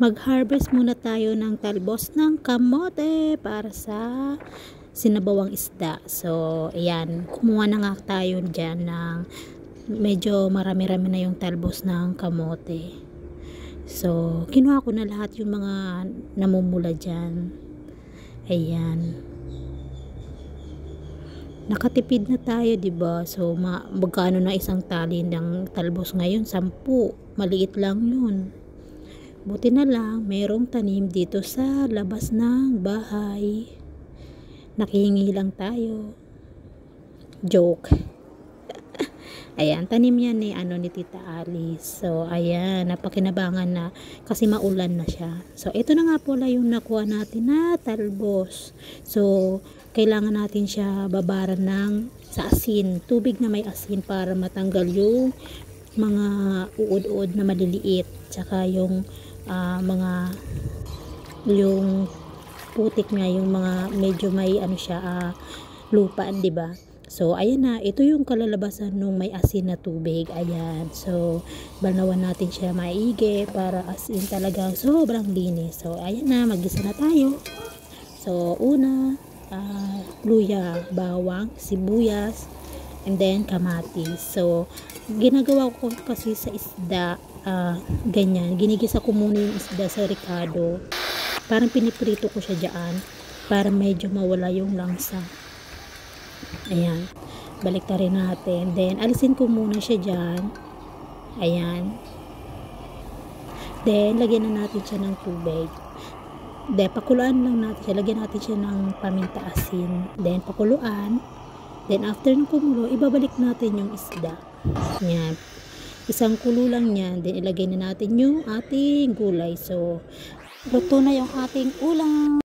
Mag-harvest muna tayo ng talbos ng kamote para sa sinabawang isda. So, ayan. Kumuha na nga tayo dyan ng medyo marami-rami na yung talbos ng kamote. So, kinuha ko na lahat yung mga namumula dyan. Ayan. Nakatipid na tayo, 'di ba? So, magkano na isang tali ng talbos ngayon? 10. Maliit lang 'yun. Buti na lang, merong tanim dito sa labas ng bahay. Nakihingi lang tayo. Joke. Ayan, tanim yan ni Tita Alice. So, ayan, napakinabangan na kasi maulan na siya. So, ito na nga pala yung nakuha natin na talbos. So, kailangan natin siya babaran sa asin. Tubig na may asin para matanggal yung mga uod-uod na maliliit. Tsaka yung yung putik nga, yung mga medyo may lupa, 'di ba? So, ayan na, ito yung kalalabasan nung may asin na tubig. Ayan. So, banawan natin siya maigi para asin talaga sobrang linis. So, ayan na, magisa na tayo. So, una, luya, bawang, sibuyas, and then kamatis. So, ginagawa ko kasi sa isda, ganyan. Ginigisa ko muna yung isda sa ricado. Parang piniprito ko siya dyan para medyo mawala yung langsa. Ayan, balik na rin natin. Then, alisin ko muna siya dyan. Ayan. Then, lagyan na natin siya ng tubig. Then, pakuluan lang natin siya. Lagyan natin siya ng paminta asin. Then, pakuluan. Then, after ng kumulo, ibabalik natin yung isda. Ayan. Isang kulo lang yan. Then, ilagay na natin yung ating gulay. So, luto na yung ating ulam.